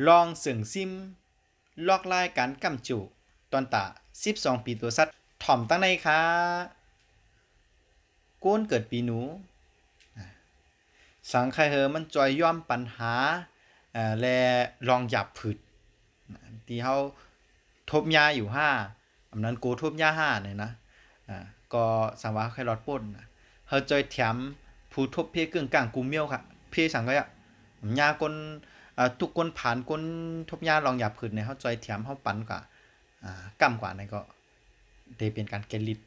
ลองเสึงซิมลอกลายการกำจูตอนตา12ปีตัวสัตว์ถ่อมตั้งในค่ะก้นเกิดปีหนูสังไคเฮอมันจอยย่อมปัญหาและลองหยับผืดที่เขาทบยาอยู่ห้าอำนั้นโกทบยาห้าเนี่ยนะก็สังว่าใครรอดป่นเขาจอยแถมผู้ทบเพกึ่งกลางกูเมียวค่ะเพสังก็ยาคนทุกคนผ่านคนทบยาลองหยับผืดเนี่ยเขาจอยแถมเขาปั่นกว่ากำกว่านี่ก็ได้เป็นการเกลิด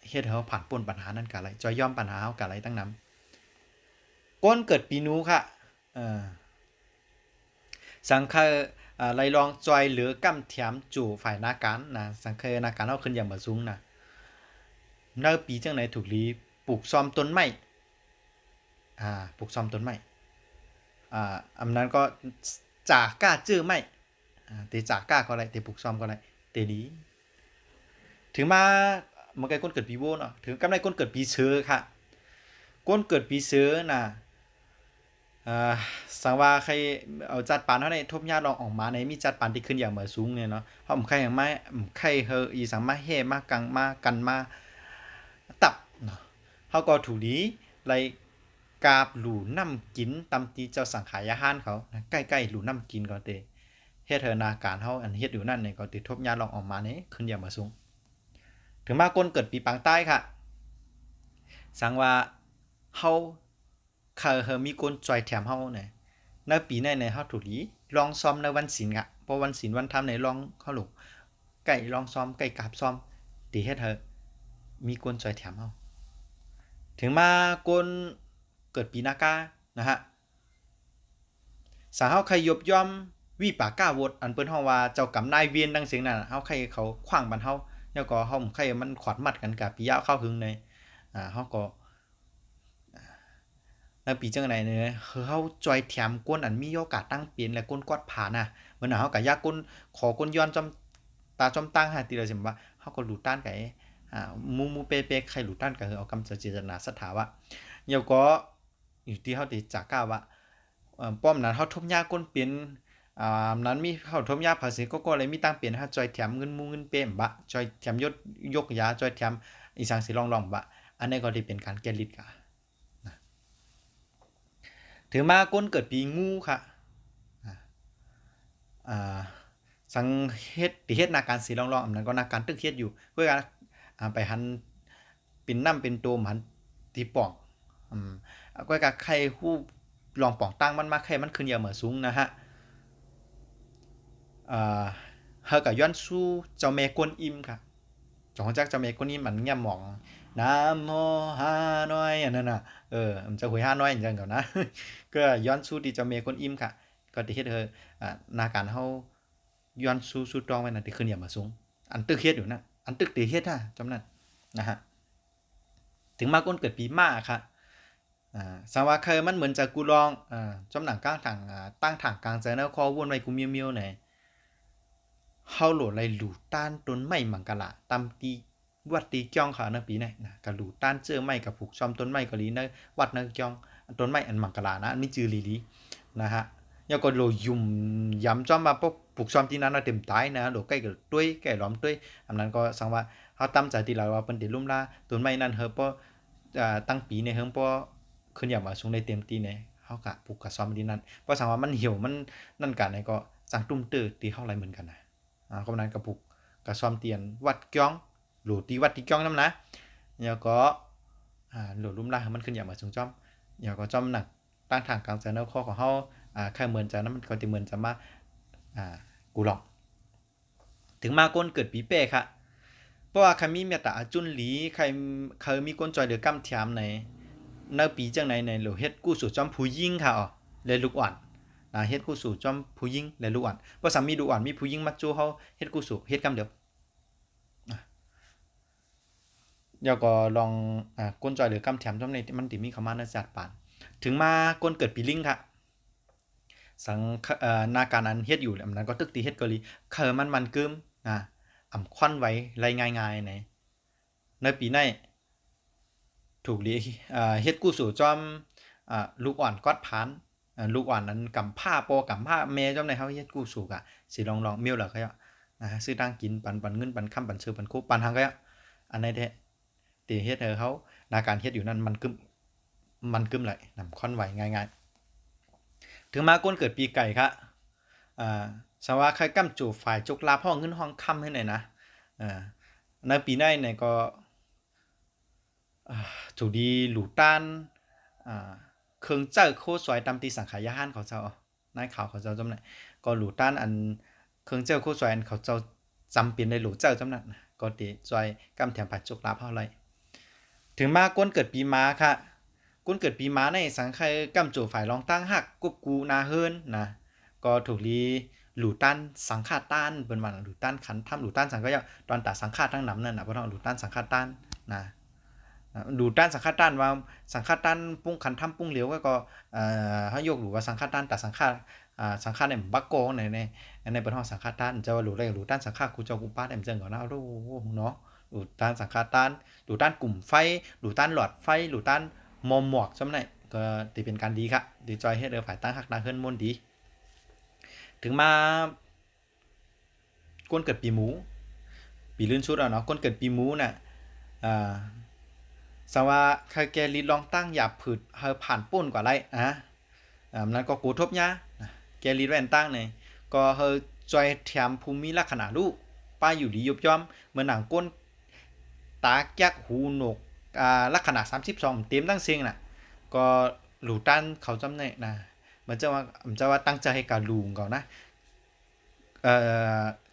เฮ็ดให้เขาผ่านป่นปัญหานั้นกะไรจอยย่อมปัญหาเขากะไรตั้งนำก้นเกิดปีนูค่ะสังเคไลลองจอยเหลือกำแถมจู่ฝ่ายนาการนะสังเคนาการเอาขึ้นอย่างบ่สูงนะเนอปีจังไหนถูกลีปลูกซ้อมต้นไม้ปลูกซ้อมต้นไม้อำนั้นก็จากก้าจื้อไม้เตจากก้าก็ไรเตปลูกซ้อมก็ไรเตดีถึงมามันใกล้ก้นเกิดปีโวเนาะถึงกำไรก้นเกิดปีเสือค่ะก้นเกิดปีเสือน่ะสังว่าใครเอาจัดปานเฮาได้ทบญาติลองออกมาในมีจัดปานที่ขึ้นอย่างเหมือสูงเนี่ยเนาะเพราะใครอย่างมาใครเฮออีสังมาเฮมากังมากันมาตับเนาะเฮาก็ถูกดีไลกาบหลูน้ำกินตำตีเจ้าสังขายอาหารเขาใกล้ๆหลูน้ำกินก็เตเฮ็ดเฮอนาการเฮาอันเฮ็ดอยู่นั่นเนี่ยก็ติทบญาติลองออกมาเนี่ยขึ้นอย่างเหมือสูงถึงมาคนเกิดปีปางใต้ค่ะสังว่าเฮาเฮอมีคนจอยแถมเฮาเนี่ยในปีในเฮาถูกดีลองซ้อมในวันศีลค่ะเพราะวันศีลวันธรรมในลองเฮาลูกไก่ลองซ้อมไก่กราบซ้อมตีเฮ็ดเฮอมีคนจอยแถมเฮาถึงมาคนเกิดปีนากานะฮะสาเฮาใครยบย่อมวิปากาวดอันเปิ้นฮ้องว่าเจ้ากรรมนายเวรดังเสียงนั้นเฮาใครเขาขว้างบันเฮาแล้วก็เฮาใครมันขวาดมัดกันกับปิยะเข้าหึงในเฮาก็แล้วปีจังไหนเนี่ยคือเฮาจอยแถมก้นอันมีโอกาสตั้งเปลี่ยนและก้นกอดผ่านน่ะเหมือนเฮาก็อยากก้นขอก้นย้อนจอมตาจอมตั้งหาติละสิว่าเฮาก็หลุดต้านไกมูเปเปใครหลุดต้านก็คือเอากำจะเจตนาศรัทธาว่าเดี๋ยวก็อยู่ที่เฮาติจากกล้าว่าป้อมนั้นเฮาทบยาก้นเปลี่ยนนั้นมีเฮาทบยาภาษีก็เลยมีตั้งเปลี่ยนฮะจอยแถมเงินมูเงินเปมบะจอยแถมยกยาจอยแถมอีสังสิลองบะอันนี้ก็ได้เป็นการแก้ฤทธิ์กะถือมาก้นเกิดปีงูค่ะสังเฮ็ดติเฮ็ดนาการสีลองๆอันนั้นก็นาการตึกเฮ็ดอยู่เพื่อไปหันเป็นน้ำเป็นโตมหันตีป่องก็กะใครฮู้ลองป่องตั้งมันมาใครมันขึ้นอย่าเหมือสูงนะฮะเฮาก็ย้อนสู่เจ้าแม่กวนอิมค่ะจงจักเจ้าแม่กวนอิมมันแง่หม่องนะโมฮานอยอันนั้นน่ะมันจะหวยฮานอยจังก่อนนะก็ย้อนสู่ที่เจ้าแม่กวนอิมค่ะก็สิเฮ็ดให้นาการเฮาย้อนสู่ตองไว้นั่นที่ขึ้นอย่ามาสูงอันตึกเฮ็ดอยู่นั่นอันตึกที่เฮ็ดจำนั้นนะฮะถึงมาก้นเกิดปีม้าค่ะสังว่าเคยมันเหมือนจะกูลองจำหนังกลางถังตั้งถังกลางใจนะคอวนไว้กูเมียวๆไหนเฮาโหลดไรหลูต้านต้นไม้มังกะละตำตีวัดตีจ้องค่ะนะปีนี้นะกะหลูต้านเจอไม้กับผูกชอมต้นไม้ก็ลีนะวัดนะจ้องต้นไม้อันมังกะลานะอันนี้จือลีนะฮะแล้วก็โหลยุ่มย้ำจ้อมมาปุ๊บผูกชอมที่นั้นเต็มตายนะโหลใกล้กับตุ้ยใกล้ล้อมตุ้ยอันนั้นก็สังว่าเฮาตั้มใจที่เราว่าเปิ้นติลุ่มลาต้นไม้นั้นเฮาป้อตั้งปีในเฮาป้อขึ้นอย่างมาสูงในเต็มตีเนี่ยเฮากะปลูกกะซ้อมที่นั้นเพราะสังว่ามันเหี่ยวมันนั่นกันเนี่ยก็สังตุ้มตื้อตีเฮาไหลเหมือนกันนะก็นั้นกระปุกกระซ้อมเตียนวัดก้องหลูตีวัดตีก้องนำนะแล้วก็หลูลุ่มลาให้มันขึ้นอย่างมาสูงจ้อมแล้วก็จ้อมหนักตั้งทางกลางใจเนาข้อของเฮาแค่เหมือนจะนั้นมันก็สิเหมือนจะมากูหลอกถึงมาก้นเกิดปีเป้ค่ะเพราะว่าใครมีเมตตาจุนหลีใครเคยมีก้นจอยเดือกำเทียมในปีจังไหนหรือเฮ็ดกู้สู่จอมผู้ยิ่งค่ะเลยลูกอ่อนเฮ็ดกู้สู่จอมผู้ยิ่งเลยลูกอ่อนเพราะสามีลูกอ่อนมีผู้ยิ่งมาจู้เฮาเฮ็ดกู้สู่เฮ็ดกำเดียวเดี๋ยวก็ลองก้นจอยเดือกำเทียมจอมในมันติมีคำว่าในจัดปานถึงมาก้นเกิดปีลิงค่ะสังนาการนั้นเฮ็ดอยู่แล้วนั้นก็ตึกตีเฮ็ดก็ลีเคอมันกึมควันไว้ไรง่ายๆในปีในถูกลีเฮ็ดกู้สู่จอมลูกอ่อนกอดผาน ลูกอ่อนนั้นกำผ้าปอกำผ้าแม่จำในเฮาเฮ็ดกู้สุกอ่ะสิลองเมียวแล้วก็ซื้อตั้งกินปันเงินปันค่ำปันซื้อปันคู่ปันทางก็อันไหนแท้ตีเฮ็ดให้เขานาการเฮ็ดอยู่นั่นมันกึ้มไหลนำค่อนไหวง่ายๆถึงมาก้นเกิดปีไก่ครับสว่าใครกำจูฝ่ายจุกลาพ่อเงินห้องค่ำให้หน่อยนะในปีหน้าเนี่ยก็ถูดีหลูต้านเครื่องเจ้าโคสวยตามตีสังขายาห้านเขาเจ้านายข่าวเขาเจ้าจำไหนก็หลูต้านอันเครื่องเจ้าโคสวยอันเขาเจ้าจำเป็นในหลูเจ้าจำนั้นก็ตีจอยกำแถมผัดจุกลาพ่ออะไรถึงมาก้นเกิดปีม้าค่ะก้นเกิดปีม้าในสังขายกำจูฝ่ายรองตั้งหักกุบกูนาเฮิรนนะก็ถูกลีหลูต้านสังฆาต้านเป็นวันหลูต้านขันทำหลูต้านสังก็ยาตอนตาสังฆาทั้งน้ำนั่นนะเพราะต้องหลูต้านสังฆาต้านนะดูต้านสังฆาต้านว่าสังฆาต้านปุ้งขันทำปุ้งเหลียวก็เขายกหรือว่าสังฆาต้านแต่สังฆาสังฆาเนี่ยบักโกในประเทศสังฆาต้านจะว่าหรืออะไรหรือต้านสังฆากูเจ้ากูป้าเนี่ยมันเจอก่อนนะโอ้โหเนาะหรือต้านสังฆาต้านหรือต้านกลุ่มไฟหรือต้านหลอดไฟหรือต้านมอมหมวกจำไหนก็ตีเป็นการดีครับดีจอยให้เรือฝ่ายตั้งหักนาเฮิรนมนดีถึงมาก้นเกิดปีหมูปีลื่นชุดเนาะก้นเกิดปีหมูน่ะสว่าใครแกลิดลองตั้งหยาบผืดเฮาผ่านป่นกว่าไรนั้นก็กูทบยาแกลิดแวนตั้งเนี่ยก็เฮาจอยแถมภูมิลักษณะลูกป้าอยู่ดียุบย่อมเหมือนหนังก้นตาแก๊กหูหนกลักษณะ32เต็มตั้งเสียงน่ะก็หลูตันเขาจำเนี่ยนะมันจะว่าตั้งใจให้การลุงก่อนนะ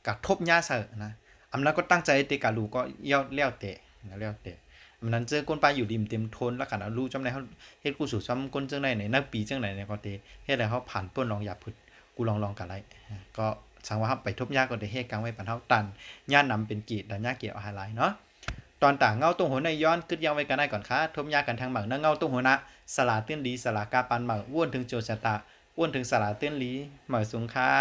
กับทบยาเสนะอำนั้นก็ตั้งใจเตะกาลูก็เย้าเลี้ยวเตะเลี้ยวเตะมันนั้นเจอก้นปลาอยู่ริมเต็มทนแล้วกันเอาลูกจำได้เขาเฮ็ดกูสู่ซ้ำก้นจังไหนในนักปีจังไหนเนี่ยก็เตะเฮ็ดให้เขาผ่านป้นลองหยาบผึดกูลองกันไรก็สังว่าไปทบยาก็ได้เฮ็ดกลางไว้ปันเฮาตันย่านำเป็นกีดดันยาเกี่ยวไฮไลท์เนาะตอนต่างเงาตรงหัวในย้อนกึดยังไว้กันได้ก่อนค่ะทบยากันทางหมักนเงาตรงหัวนะสลาเตื้นลีสลากาปันหมักอ้วนถึงโจชะตาอ้วนถึงสลาเตื้นลีหมักสูงค่ะ